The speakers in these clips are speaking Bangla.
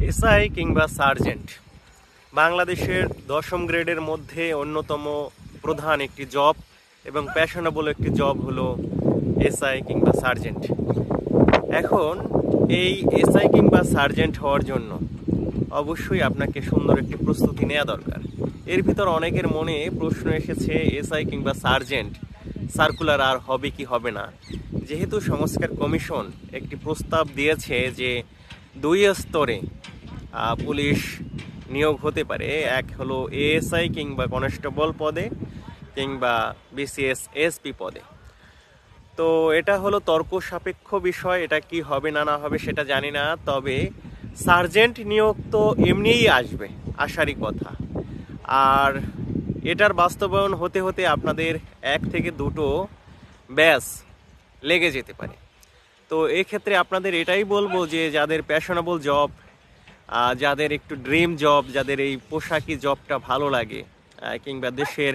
এসআই কিংবা সার্জেন্ট বাংলাদেশের 10ম গ্রেডের মধ্যে অন্যতম প্রধান একটি জব এবং প্যাশনেবল একটি জব হলো এসআই কিংবা সার্জেন্ট। এখন এই এসআই কিংবা সার্জেন্ট হওয়ার জন্য অবশ্যই আপনাকে সুন্দর একটি প্রস্তুতি নেওয়া দরকার। এর ভিতর অনেকের মনে প্রশ্ন এসেছে, এসআই কিংবা সার্জেন্ট সার্কুলার আর হবে কি হবে না। যেহেতু সংস্কার কমিশন একটি প্রস্তাব দিয়েছে যে 2 স্তরে পুলিশ নিয়োগ হতে পারে, এক হলো এএসআই কিংবা কনস্টেবল পদে কিংবা বিসিএস এসপি পদে। তো এটা হলো তর্ক সাপেক্ষ বিষয়, এটা কি হবে না না হবে সেটা জানি না, তবে সার্জেন্ট নিয়োগ তো এমনিই আসবে, আসারই কথা। আর এটার বাস্তবায়ন হতে হতে আপনাদের 1 থেকে 2টো ব্যাচ লেগে যেতে পারে। তো এই ক্ষেত্রে আপনাদের এটাই বলবো যে যাদের প্যাশনেবল জব, যাদের একটু ড্রিম জব, যাদের এই পোশাকি জবটা ভালো লাগে কিংবা দেশের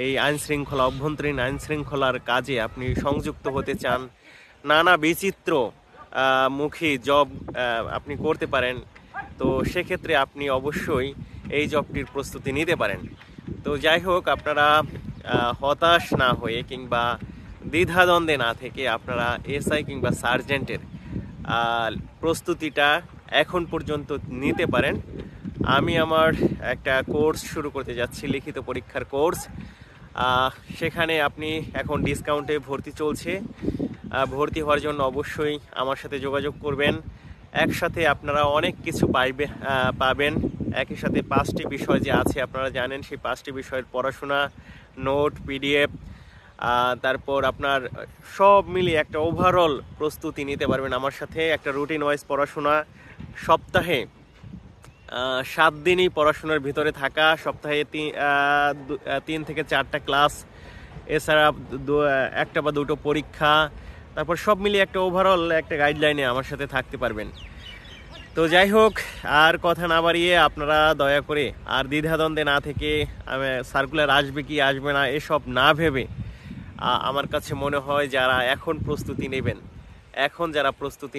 এই আইনশৃঙ্খলা, অভ্যন্তরীণ আইনশৃঙ্খলার কাজে আপনি সংযুক্ত হতে চান, নানা বিচিত্র মুখী জব আপনি করতে পারেন, তো সেক্ষেত্রে আপনি অবশ্যই এই জবটির প্রস্তুতি নিতে পারেন। তো যাই হোক, আপনারা হতাশ না হয়ে কিংবা দ্বিধাদ্বন্দ্বে না থেকে আপনারা এসআই কিংবা সার্জেন্টের প্রস্তুতিটা এখন পর্যন্ত নিতে পারেন। আমি আমার একটা কোর্স শুরু করতে যাচ্ছি, লিখিত পরীক্ষার কোর্স। সেখানে আপনি এখন ডিসকাউন্টে ভর্তি চলছে। ভর্তি হওয়ার জন্য অবশ্যই আমার সাথে যোগাযোগ করবেন। একসাথে আপনারা অনেক কিছু পাবেন। একই সাথে 5টি বিষয় যে আছে আপনারা জানেন, সেই 5টি বিষয়ের পড়াশোনা, নোট, পিডিএফ, তারপর আপনার সব মিলিয়ে একটা ওভারঅল প্রস্তুতি নিতে পারবেন আমার সাথে। একটা রুটিন ওয়াইজ পড়াশোনা, সপ্তাহে 7 দিনই পড়াশোনার ভিতরে থাকা, সপ্তাহে 3 থেকে 4টা ক্লাস, এছাড়া 1টা বা 2টো পরীক্ষা, তারপর সব মিলিয়ে একটা ওভারঅল একটা গাইডলাইনে আমার সাথে থাকতে পারবেন। তো যাই হোক, আর কথা না বাড়িয়ে আপনারা দয়া করে আর দ্বিধাদ্বন্দ্বে না থেকে, সার্কুলার আসবে কি আসবে না এসব না ভেবে, আমার কাছে মনে হয় যারা এখন প্রস্তুতি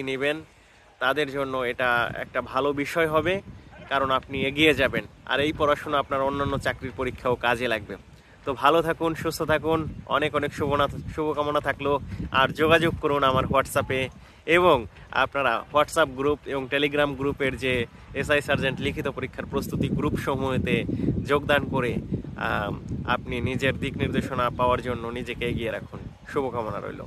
নেবেন তাদের জন্য এটা একটা ভালো বিষয় হবে, কারণ আপনি এগিয়ে যাবেন আর এই পড়াশোনা আপনার অন্যান্য চাকরির পরীক্ষাও কাজে লাগবে। তো ভালো থাকুন, সুস্থ থাকুন, অনেক অনেক শুভকামনা থাকলো। আর যোগাযোগ করুন আমার হোয়াটসঅ্যাপে, এবং আপনারা হোয়াটসঅ্যাপ গ্রুপ এবং টেলিগ্রাম গ্রুপের যে এসআই সার্জেন্ট লিখিত পরীক্ষার প্রস্তুতি গ্রুপ সমূহেতে যোগদান করে আপনি নিজের দিক নির্দেশনা পাওয়ার জন্য নিজেকে এগিয়ে রাখুন। শুভকামনা রইল।